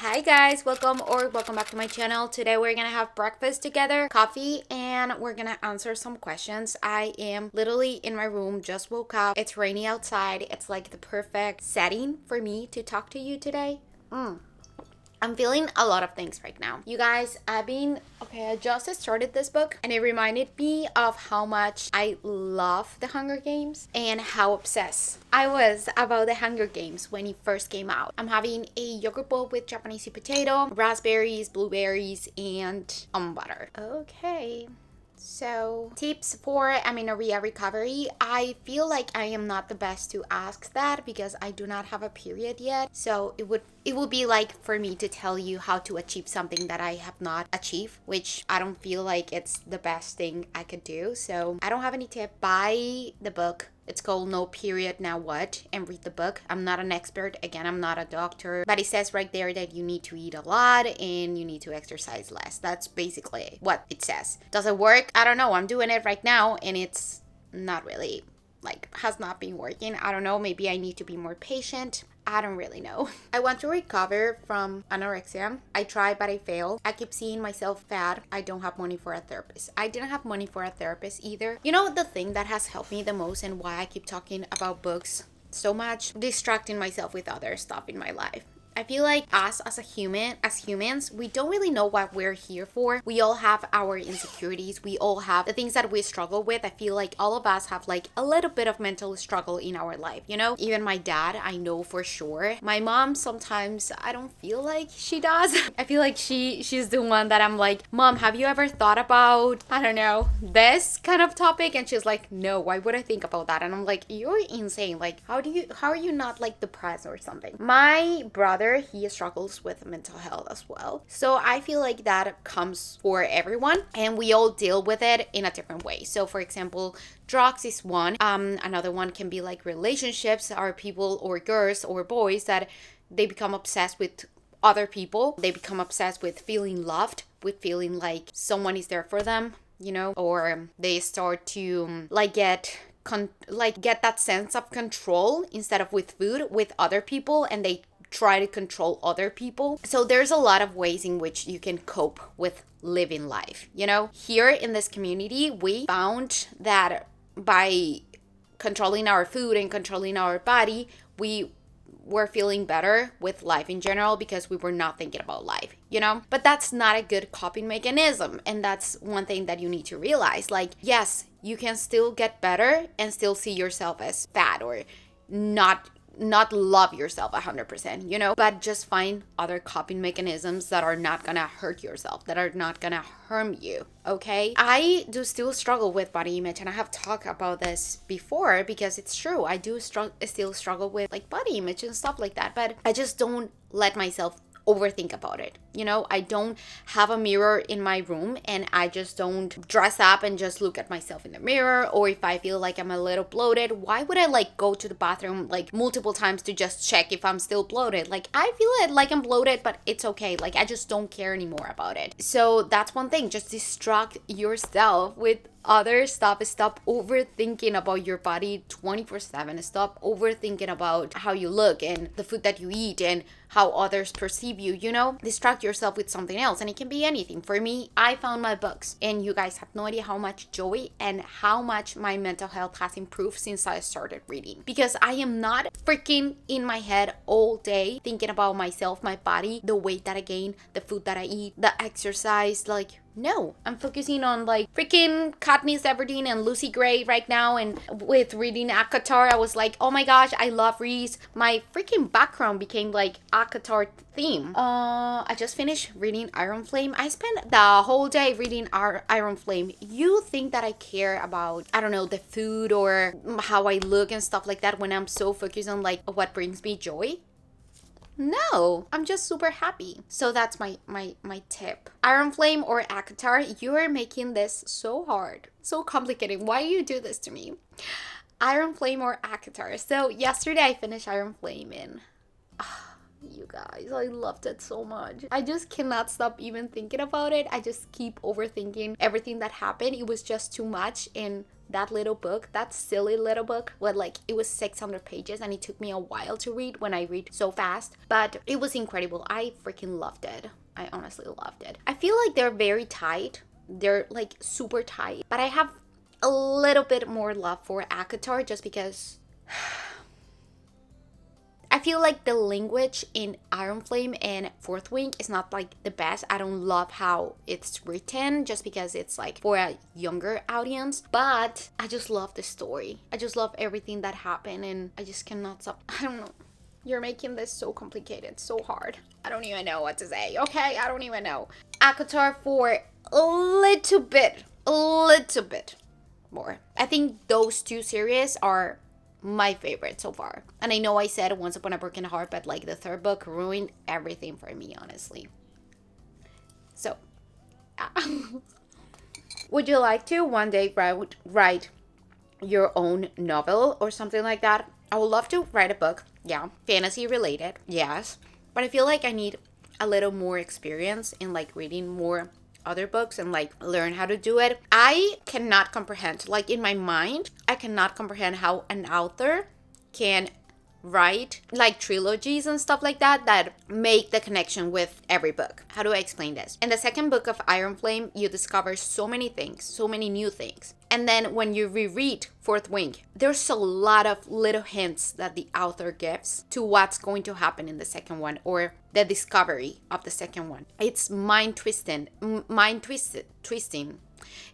Hi guys, welcome back to my channel. Today we're gonna have breakfast together, coffee, and we're gonna answer some questions. I am literally in my room, just woke up. It's rainy outside. It's like the perfect setting for me to talk to you today. I'm feeling a lot of things right now. You guys, I just started this book and it reminded me of how much I love the Hunger Games and how obsessed I was about the Hunger Games when it first came out. I'm having a yogurt bowl with Japanese sweet potato, raspberries, blueberries, and almond butter. Okay. So, tips for amenorrhea recovery. I feel like I am not the best to ask that because I do not have a period yet. So, it would be like for me to tell you how to achieve something that I have not achieved, which I don't feel like it's the best thing I could do. So, I don't have any tip. Buy the book. It's called No Period Now What, and read the book. I'm not an expert. Again, I'm not a doctor. But it says right there that you need to eat a lot and you need to exercise less. That's basically what it says. Does it work? I don't know. I'm doing it right now and it's not really, has not been working. I don't know. Maybe I need to be more patient. I don't really know. I want to recover from anorexia. I tried, but I failed. I keep seeing myself fat. I don't have money for a therapist. I didn't have money for a therapist either. You know, the thing that has helped me the most and why I keep talking about books so much? Distracting myself with other stuff in my life. I feel like us as humans, we don't really know what we're here for. We all have our insecurities. We all have the things that we struggle with. I feel like all of us have like a little bit of mental struggle in our life, you know? Even my dad, I know for sure. My mom, sometimes I don't feel like she does. I feel like she's the one that I'm like, Mom, have you ever thought about, I don't know, this kind of topic? And she's like, no, why would I think about that? And I'm like, you're insane. Like, how are you not like depressed or something? My brother, he struggles with mental health as well. So I feel like that comes for everyone and we all deal with it in a different way. So for example, drugs is one. Another one can be like relationships, or people or girls or boys that they become obsessed with other people. They become obsessed with feeling loved, with feeling like someone is there for them, you know, or they start to get that sense of control instead of with food with other people, and they try to control other people. So there's a lot of ways in which you can cope with living life. You know, here in this community, we found that by controlling our food and controlling our body, we were feeling better with life in general because we were not thinking about life, you know? But that's not a good coping mechanism. And that's one thing that you need to realize. Like, yes, you can still get better and still see yourself as fat or not love yourself 100%, you know, but just find other coping mechanisms that are not gonna hurt yourself, that are not gonna harm you. Okay, I do still struggle with body image, and I have talked about this before because it's true. I do still struggle with like body image and stuff like that, but I just don't let myself overthink about it. You know, I don't have a mirror in my room and I just don't dress up and just look at myself in the mirror. Or if I feel like I'm a little bloated, why would I like go to the bathroom like multiple times to just check if I'm still bloated? Like, I feel it like I'm bloated, but it's okay. Like, I just don't care anymore about it. So that's one thing. Just distract yourself with other stuff. Stop overthinking about your body 24/7. Stop overthinking about how you look and the food that you eat and how others perceive you, you know? Distract yourself with something else, and it can be anything. For me, I found my books, and you guys have no idea how much joy and how much my mental health has improved since I started reading, because I am not freaking in my head all day thinking about myself, my body, the weight that I gain, the food that I eat, the exercise. Like, no, I'm focusing on like freaking Katniss Everdeen and Lucy Gray right now. And with reading Acotar, I was like, oh my gosh, I love Reese. My freaking background became like Acotar theme. I just finished reading Iron Flame. I spent the whole day reading Iron Flame. You think that I care about, I don't know, the food or how I look and stuff like that when I'm so focused on like what brings me joy? No, I'm just super happy. So that's my tip. Iron Flame or Acotar, you are making this so hard, so complicated. Why do you do this to me? Iron Flame or Acotar. So yesterday I finished Iron Flame and you guys, I loved it so much. I just cannot stop even thinking about it. I just keep overthinking everything that happened. It was just too much, and that little book, that silly little book, what, like, it was 600 pages and it took me a while to read when I read so fast, but it was incredible. I freaking loved it. I honestly loved it. I feel like they're very tight. They're like super tight, but I have a little bit more love for Acotar just because I feel like the language in Iron Flame and Fourth Wing is not like the best. I don't love how it's written just because it's like for a younger audience, but I just love the story. I just love everything that happened and I just cannot stop. I don't know. You're making this so complicated, so hard. I don't even know what to say, okay? I don't even know. Acotar for a little bit more. I think those two series are my favorite so far. And I know I said Once Upon a Broken Heart, but like the third book ruined everything for me, honestly. So, would you like to one day write your own novel or something like that? I would love to write a book. Yeah, fantasy related, yes. But I feel like I need a little more experience in like reading more other books and like learn how to do it. I cannot comprehend, like in my mind, I cannot comprehend how an author can write like trilogies and stuff like that make the connection with every book. How do I explain this? In the second book of Iron Flame, you discover so many things, so many new things. And then when you reread Fourth Wing, there's a lot of little hints that the author gives to what's going to happen in the second one or the discovery of the second one. It's mind twisting.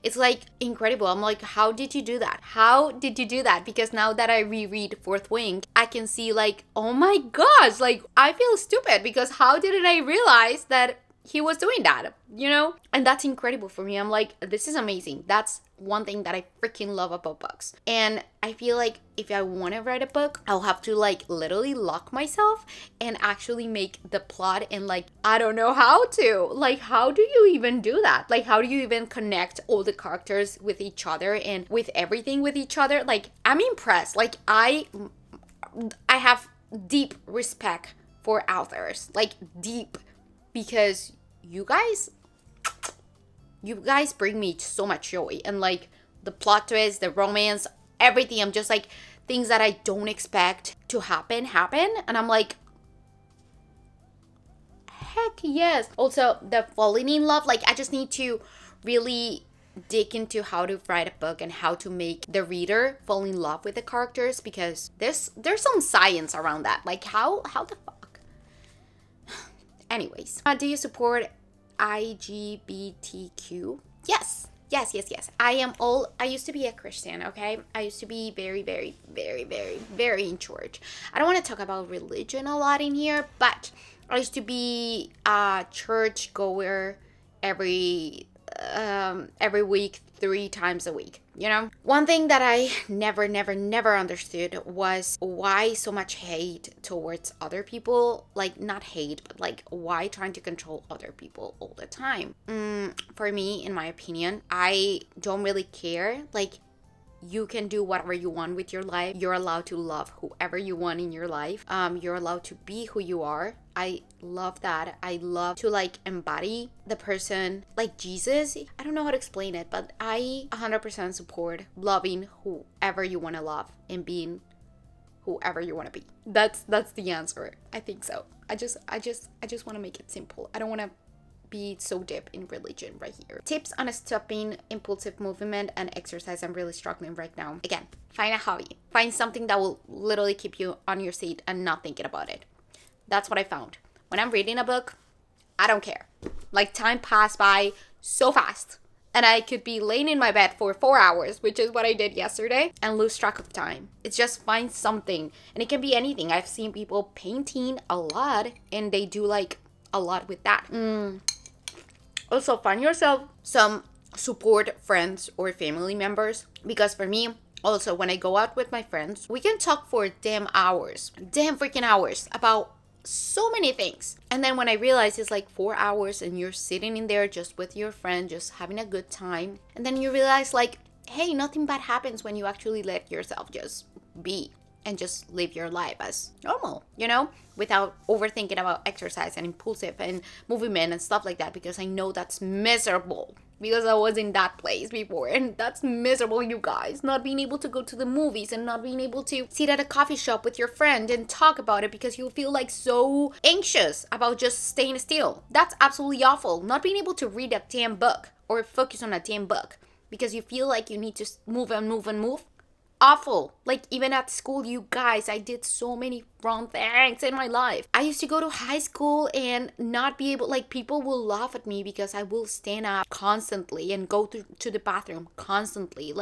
It's like incredible. I'm like, how did you do that? How did you do that? Because now that I reread Fourth Wing, I can see like, oh my gosh, like I feel stupid because how didn't I realize that he was doing that, you know? And that's incredible for me. I'm like, this is amazing. That's one thing that I freaking love about books. And I feel like if I want to write a book, I'll have to like literally lock myself and actually make the plot and like, I don't know how to. Like, how do you even do that? Like, how do you even connect all the characters with each other and with everything with each other? Like, I'm impressed. Like, I have deep respect for authors. Like, deep. Because you guys bring me so much joy and like the plot twist, the romance, everything. I'm just like things that I don't expect to happen and I'm like, heck yes. Also the falling in love, like I just need to really dig into how to write a book and how to make the reader fall in love with the characters because there's some science around that. Like how the fuck. Anyways, do you support IGBTQ? Yes. I used to be a Christian, okay? I used to be very in church. I don't want to talk about religion a lot in here, but I used to be a church goer every week, 3 times a week, you know? One thing that I never understood was why so much hate towards other people. Like, not hate, but like, why trying to control other people all the time? For me, in my opinion, I don't really care. Like, you can do whatever you want with your life. You're allowed to love whoever you want in your life. You're allowed to be who you are. I love that. I love to like embody the person like Jesus. I don't know how to explain it, but I 100% support loving whoever you want to love and being whoever you want to be. That's the answer. I think so. I just want to make it simple. I don't want to be so deep in religion right here. Tips on stopping impulsive movement and exercise. I'm really struggling right now. Again, find a hobby. Find something that will literally keep you on your seat and not thinking about it. That's what I found. When I'm reading a book, I don't care. Like, time passed by so fast. And I could be laying in my bed for 4 hours, which is what I did yesterday, and lose track of time. It's just find something. And it can be anything. I've seen people painting a lot, and they do like a lot with that. Also, find yourself some support friends or family members. Because for me, also, when I go out with my friends, we can talk for damn freaking hours about so many things. And then when I realize it's like 4 hours and you're sitting in there just with your friend, just having a good time. And then you realize like, hey, nothing bad happens when you actually let yourself just be and just live your life as normal, you know, without overthinking about exercise and impulsive and movement and stuff like that, because I know that's miserable. because I was in that place before, and that's miserable, you guys. Not being able to go to the movies and not being able to sit at a coffee shop with your friend and talk about it because you feel like so anxious about just staying still. That's absolutely awful. Not being able to read a damn book or focus on a damn book because you feel like you need to move and move and move. Awful. Like, even at school, you guys, I did so many wrong things in my life. I used to go to high school and not be able, like, people will laugh at me because I will stand up constantly and go to the bathroom constantly,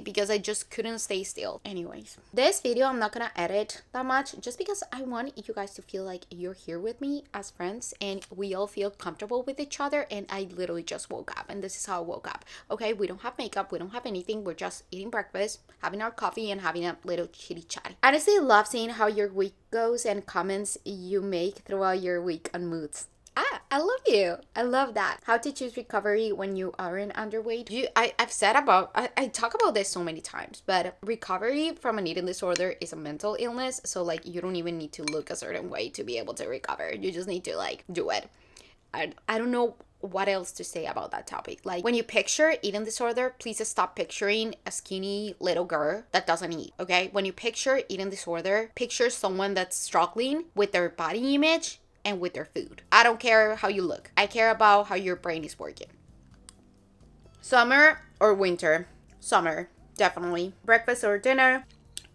because I just couldn't stay still. Anyways, this video I'm not gonna edit that much just because I want you guys to feel like you're here with me as friends and we all feel comfortable with each other. And I literally just woke up, and this is how I woke up. Okay, we don't have makeup, we don't have anything, we're just eating breakfast, having our coffee, and having a little chitty chat. I honestly love seeing how your week goes and comments you make throughout your week on moods. I love you. I love that. How to choose recovery when you aren't underweight. I talk about this so many times, but recovery from an eating disorder is a mental illness. So like, you don't even need to look a certain way to be able to recover. You just need to like do it. I don't know what else to say about that topic. Like, when you picture eating disorder, please stop picturing a skinny little girl that doesn't eat, okay? When you picture eating disorder, picture someone that's struggling with their body image and with their food. I don't care how you look. I care about how your brain is working. Summer or winter? Summer, definitely. Breakfast or dinner?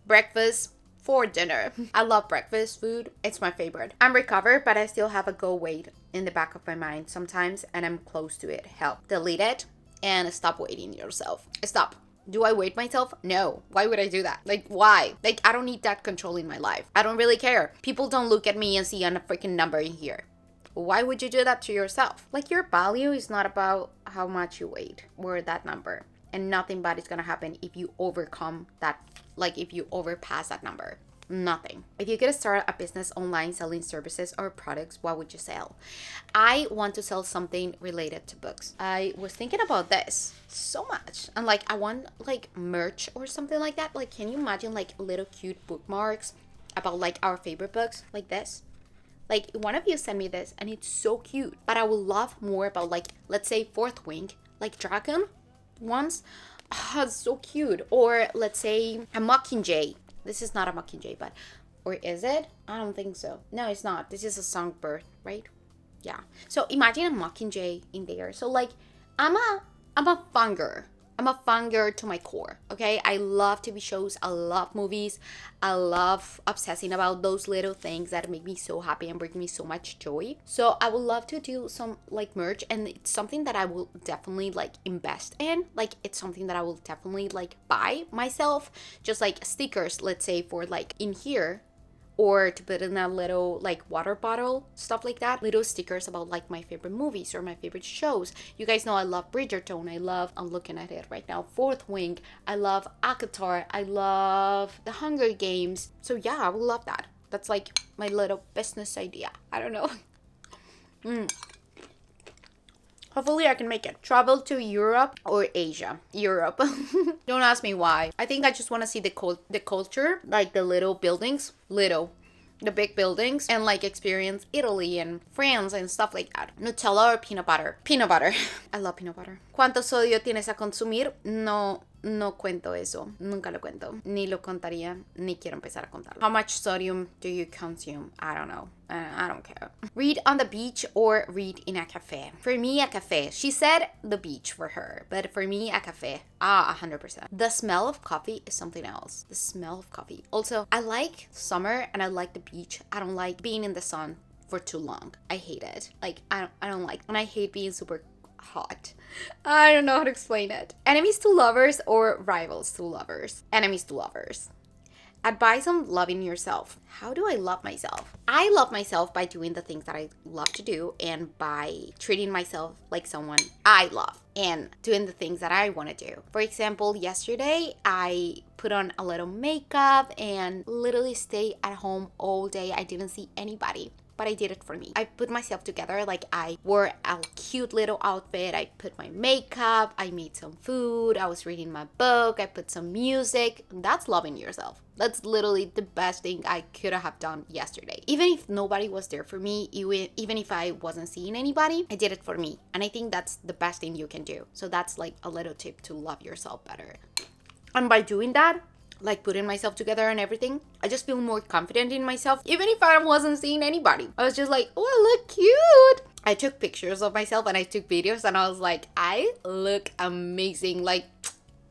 Breakfast for dinner. I love breakfast food. It's my favorite. I'm recovered, but I still have a goal weight in the back of my mind sometimes, and I'm close to it. Help. Delete it and stop weighting yourself. Stop. Do I weight myself? No. Why would I do that? Like, why? Like, I don't need that control in my life. I don't really care. People don't look at me and see a freaking number in here. Why would you do that to yourself? Like, your value is not about how much you weigh or that number. And nothing bad is gonna happen if you overcome that, like if you overpass that number. Nothing. If you could start a business online selling services or products, what would you sell? I want to sell something related to books. I was thinking about this so much. And like, I want like merch or something like that. Like, can you imagine like little cute bookmarks about like our favorite books like this? Like, one of you sent me this and it's so cute. But I would love more about like, let's say Fourth Wing, like dragon ones. Oh, it's so cute. Or let's say a mockingjay. This is not a mockingjay, but, or is it? I don't think so. No, it's not. This is a songbird, right? Yeah. So imagine a mockingjay in there. So like, I'm a funger. I'm a funger to my core, okay? I love TV shows. I love movies. I love obsessing about those little things that make me so happy and bring me so much joy. So I would love to do some like merch, and it's something that I will definitely like invest in. Like, it's something that I will definitely like buy myself. Just like stickers, let's say, for like in here, or to put in a little like water bottle, stuff like that. Little stickers about like my favorite movies or my favorite shows. You guys know I love Bridgerton. I'm looking at it right now, Fourth Wing. I love Acotar. I love The Hunger Games. So yeah, I would love that. That's like my little business idea. I don't know. Hopefully I can make it. Travel to Europe or Asia. Europe. Don't ask me why. I think I just want to see the culture, like the little buildings, the big buildings, and like experience Italy and France and stuff like that. Nutella or peanut butter? Peanut butter. I love peanut butter. ¿Cuánto sodio tienes a consumir? No cuento eso. Nunca lo cuento. Ni lo contaría, ni quiero empezar a contarlo. How much sodium do you consume? I don't know. I don't care. Read on the beach or read in a cafe? For me, a cafe. She said the beach for her, but for me, a cafe. 100%. The smell of coffee is something else. The smell of coffee. Also, I like summer and I like the beach. I don't like being in the sun for too long. I hate it. Like, I don't like, and I hate being super hot. I don't know how to explain it. Enemies to lovers or rivals to lovers? Enemies to lovers. Advice on loving yourself. How do I love myself? I love myself by doing the things that I love to do and by treating myself like someone I love and doing the things that I want to do. For example, yesterday I put on a little makeup and literally stayed at home all day. I didn't see anybody. but I did it for me. I put myself together. Like, I wore a cute little outfit. I put my makeup. I made some food. I was reading my book. I put some music. That's loving yourself. That's literally the best thing I could have done yesterday. Even if nobody was there for me, even if I wasn't seeing anybody, I did it for me. And I think that's the best thing you can do. So that's like a little tip to love yourself better. And by doing that, like putting myself together and everything, I just feel more confident in myself, even if I wasn't seeing anybody. I was just like, oh, I look cute. I took pictures of myself and I took videos and I was like, I look amazing. Like,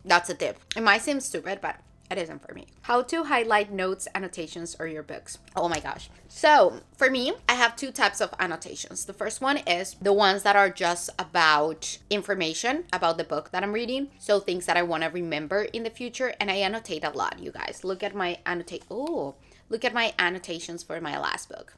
that's a tip. It might seem stupid, but it isn't for me. How to highlight notes, annotations, or your books. Oh my gosh. So for me, I have two types of annotations. The first one is the ones that are just about information about the book that I'm reading. So things that I want to remember in the future. And I annotate a lot, you guys. Look at my annotations for my last book,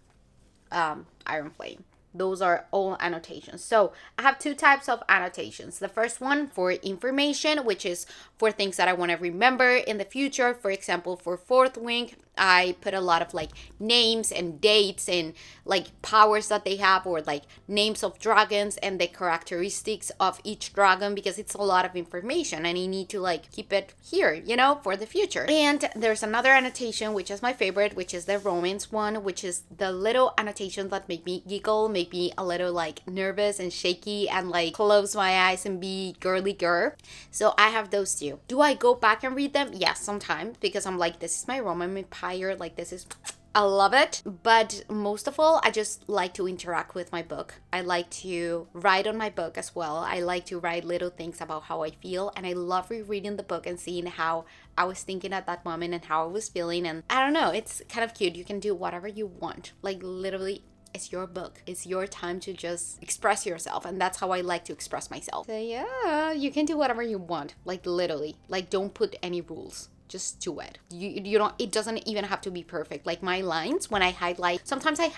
Iron Flame. Those are all annotations. So I have two types of annotations. The first one for information, which is for things that I want to remember in the future. For example, for Fourth Wing, I put a lot of like names and dates and like powers that they have, or like names of dragons and the characteristics of each dragon, because it's a lot of information and you need to like keep it here, you know, for the future. And there's another annotation, which is my favorite, which is the romance one, which is the little annotations that make me giggle, make me a little like nervous and shaky and like close my eyes and be girly girl. So I have those two. Do I go back and read them? Yes, sometimes, because I'm like, this is my Roman Empire. Like, this is, I love it. But most of all, I just like to interact with my book. I like to write on my book as well. I like to write little things about how I feel. And I love rereading the book and seeing how I was thinking at that moment and how I was feeling. And I don't know, it's kind of cute. You can do whatever you want. Like, literally, it's your book. It's your time to just express yourself. And that's how I like to express myself. So yeah, you can do whatever you want. Like, literally. Like, don't put any rules. Just do it. You don't, it doesn't even have to be perfect. Like my lines, when I highlight, sometimes I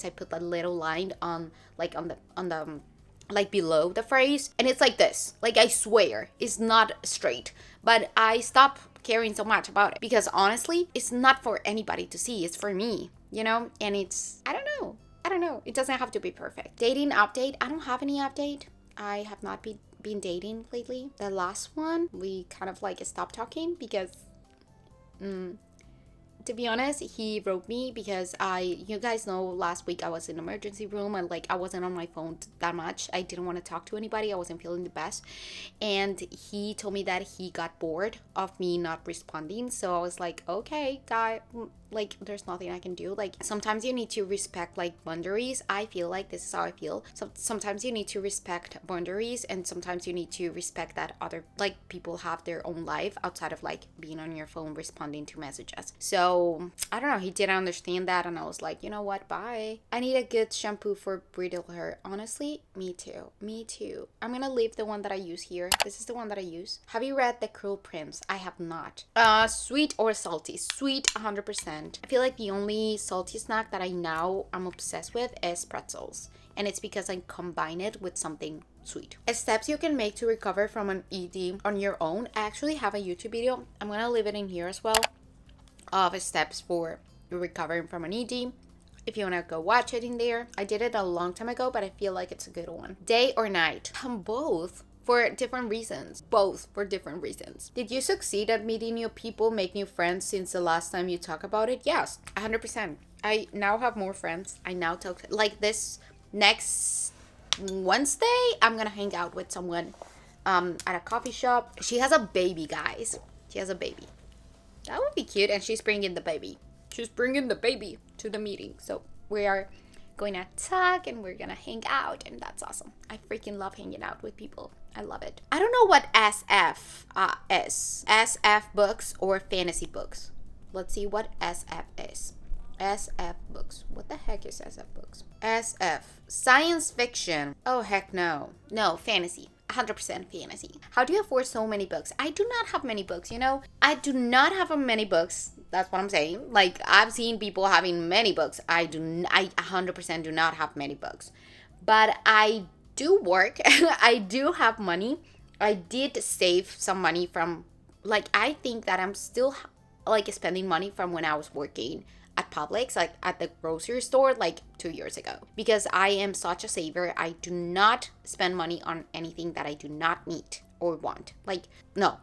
put a little line on like on the like below the phrase, and it's like this. Like, I swear it's not straight, but I stop caring so much about it because honestly, it's not for anybody to see. It's for me, you know. And it's, I don't know. It doesn't have to be perfect. Dating update. I don't have any update. I have not been dating lately. The last one, we kind of like stopped talking because to be honest, he wrote me because you guys know last week I was in emergency room and like I wasn't on my phone that much. I didn't want to talk to anybody. I wasn't feeling the best. And he told me that he got bored of me not responding. So I was like, okay, guy, like there's nothing I can do. Like sometimes you need to respect like boundaries. I feel like this is how I feel. So sometimes you need to respect boundaries, and sometimes you need to respect that other like people have their own life outside of like being on your phone responding to messages. So I don't know, he didn't understand that, and I was like, you know what, bye. I need a good shampoo for brittle hair. Honestly, me too. I'm gonna leave the one that I use here. This is the one that I use. Have you read The Cruel Prince? I have not. Sweet or salty? Sweet 100%. I feel like the only salty snack that I'm obsessed with is pretzels, and it's because I combine it with something sweet. Steps you can make to recover from an ED on your own. I actually have a YouTube video. I'm gonna leave it in here as well, of steps for recovering from an ED. If you want to go watch it in there. I did it a long time ago, but I feel like it's a good one. Day or night? Both. For different reasons. Both for different reasons. Did you succeed at meeting new people, make new friends since the last time you talked about it? Yes, 100%. I now have more friends. I now talk, like this next Wednesday, I'm gonna hang out with someone at a coffee shop. She has a baby, guys. She has a baby. That would be cute. And she's bringing the baby. She's bringing the baby to the meeting. So we are going to talk and we're gonna hang out, and that's awesome. I freaking love hanging out with people. I love it. I don't know what SF is. SF books or fantasy books. Let's see what SF is. SF books. What the heck is SF books? SF. Science fiction. Oh, heck no. No, fantasy. 100% fantasy. How do you afford so many books? I do not have many books, you know? I do not have many books. That's what I'm saying. Like, I've seen people having many books. I 100% do not have many books. But I do work. I do have money. I did save some money from, like, I think that I'm still, like, spending money from when I was working at Publix, like at the grocery store, like 2 years ago, because I am such a saver. I do not spend money on anything that I do not need or want. Like, no,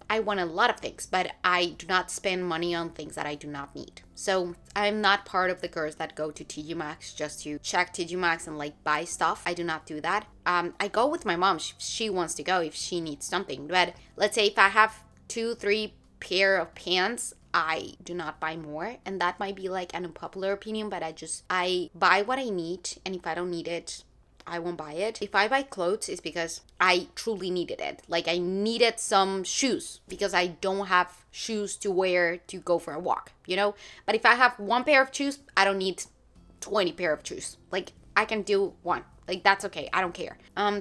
I want a lot of things, but I do not spend money on things that I do not need. So I'm not part of the girls that go to TJ Maxx just to check TJ Maxx and like buy stuff. I do not do that. I go with my mom. She wants to go if she needs something. But let's say if I have 2-3 pair of pants, I do not buy more. And that might be like an unpopular opinion, but I buy what I need. And if I don't need it, I won't buy it. If I buy clothes, it's because I truly needed it. Like I needed some shoes because I don't have shoes to wear to go for a walk, you know? But if I have one pair of shoes, I don't need 20 pair of shoes. Like I can do one. Like that's okay. I don't care.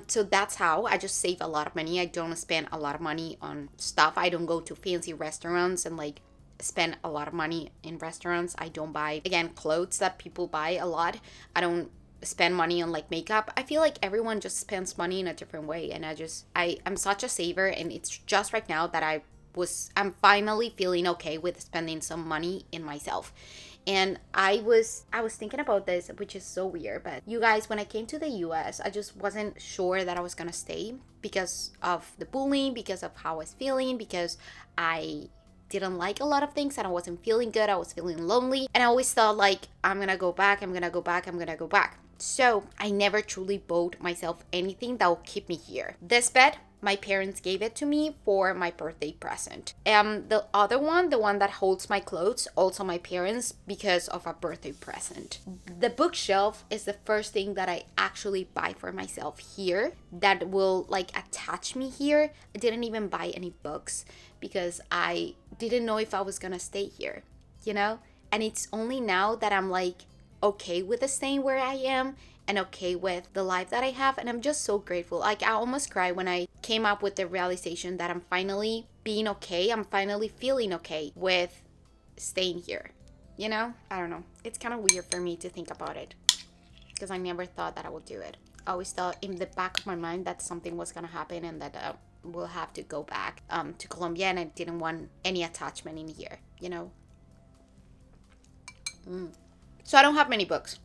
So that's how I just save a lot of money. I don't spend a lot of money on stuff. I don't go to fancy restaurants and like spend a lot of money in restaurants. I don't buy, again, clothes that people buy a lot. I don't spend money on like makeup. I feel like everyone just spends money in a different way, and I'm such a saver, and it's just right now that I'm finally feeling okay with spending some money in myself. And I was thinking about this, which is so weird, but you guys, when I came to the US, I just wasn't sure that I was gonna stay because of the bullying, because of how I was feeling, because I didn't like a lot of things and I wasn't feeling good. I was feeling lonely, and I always thought like I'm gonna go back. So I never truly bought myself anything that will keep me here. This bed, my parents gave it to me for my birthday present. The other one, the one that holds my clothes, also my parents, because of a birthday present. The bookshelf is the first thing that I actually buy for myself here that will like attach me here. I didn't even buy any books because I didn't know if I was gonna stay here, you know? And it's only now that I'm like okay with staying where I am and okay with the life that I have, and I'm just so grateful. Like I almost cried when I came up with the realization that I'm finally being okay. I'm finally feeling okay with staying here, you know? I don't know. It's kind of weird for me to think about it because I never thought that I would do it. I always thought in the back of my mind that something was gonna happen and that we'll have to go back to Colombia, and I didn't want any attachment in here, you know? So I don't have many books.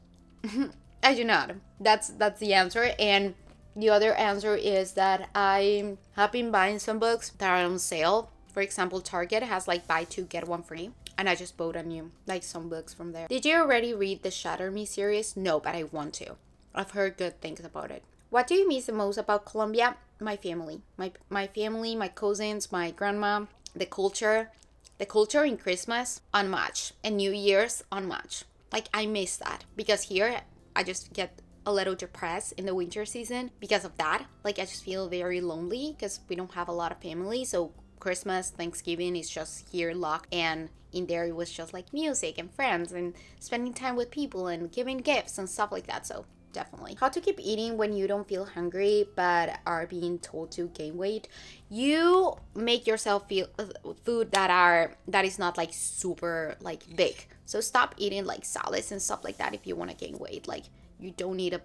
I do not. That's the answer. And the other answer is that I have been buying some books that are on sale. For example, Target has like buy two get one free, and I just bought a new like some books from there. Did you already read the Shatter Me series? No, but I want to. I've heard good things about it. What do you miss the most about Colombia? My family. My family, my cousins, my grandma, the culture in Christmas unmatched, and New Year's unmatched. Like I miss that because here I just get a little depressed in the winter season because of that. Like I just feel very lonely because we don't have a lot of family. So Christmas, Thanksgiving is just here locked, and in there it was just like music and friends and spending time with people and giving gifts and stuff like that. So definitely. How to keep eating when you don't feel hungry but are being told to gain weight? You make yourself feel food that is not like super like big. So stop eating like salads and stuff like that if you want to gain weight. Like you don't need a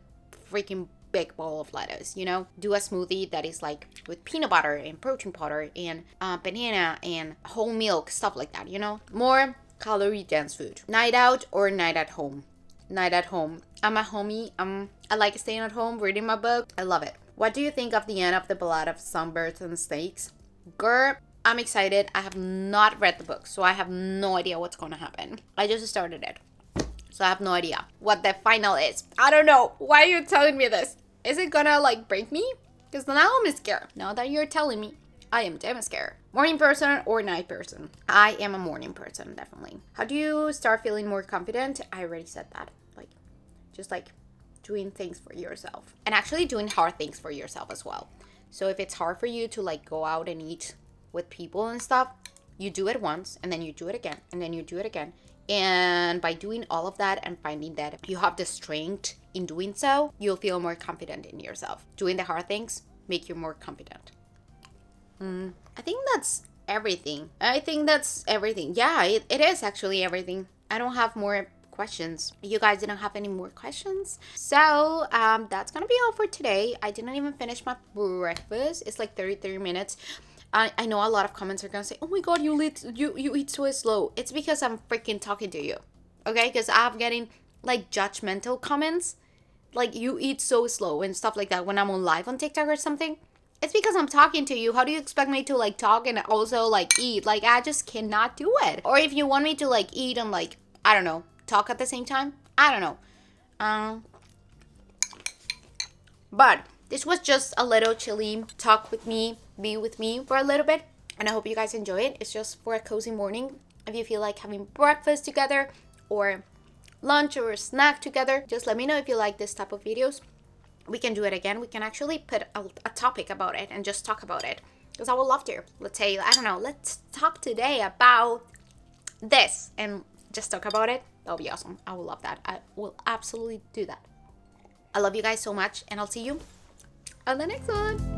freaking big bowl of lettuce, you know? Do a smoothie that is like with peanut butter and protein powder and banana and whole milk, stuff like that, you know? More calorie dense food. Night out or night at home? Night at home. I'm a homie. I like staying at home, reading my book. I love it. What do you think of the end of the Ballad of Songbirds and Snakes? Girl, I'm excited. I have not read the book, so I have no idea what's going to happen. I just started it, so I have no idea what the final is. I don't know. Why are you telling me this? Is it gonna like break me? Because now I'm scared. Now that you're telling me, I am damn scared. Morning person or night person? I am a morning person, definitely. How do you start feeling more confident? I already said that. Like, just like doing things for yourself. And actually doing hard things for yourself as well. So if it's hard for you to like go out and eat with people and stuff, you do it once and then you do it again and then you do it again. And by doing all of that and finding that you have the strength in doing so, you'll feel more confident in yourself. Doing the hard things make you more confident. I think that's everything. Yeah, it is actually everything. I don't have more questions. You guys didn't have any more questions, so that's gonna be all for today. I didn't even finish my breakfast. It's like 33 minutes. I know a lot of comments are gonna say, oh my god, you eat so slow. It's because I'm freaking talking to you. okay? Because I'm getting like judgmental comments, like you eat so slow and stuff like that when I'm on live on TikTok or something. It's because I'm talking to you. How do you expect me to like talk and also like eat? Like I just cannot do it. Or if you want me to like eat and like, I don't know, talk at the same time, I don't know. But this was just a little chilly talk with me, be with me for a little bit. And I hope you guys enjoy it. It's just for a cozy morning. If you feel like having breakfast together or lunch or a snack together, just let me know if you like this type of videos. We can do it again. We can actually put a topic about it and just talk about it. Because I would love to. Let's say, I don't know, let's talk today about this and just talk about it. That'll be awesome. I will love that. I will absolutely do that. I love you guys so much, and I'll see you on the next one.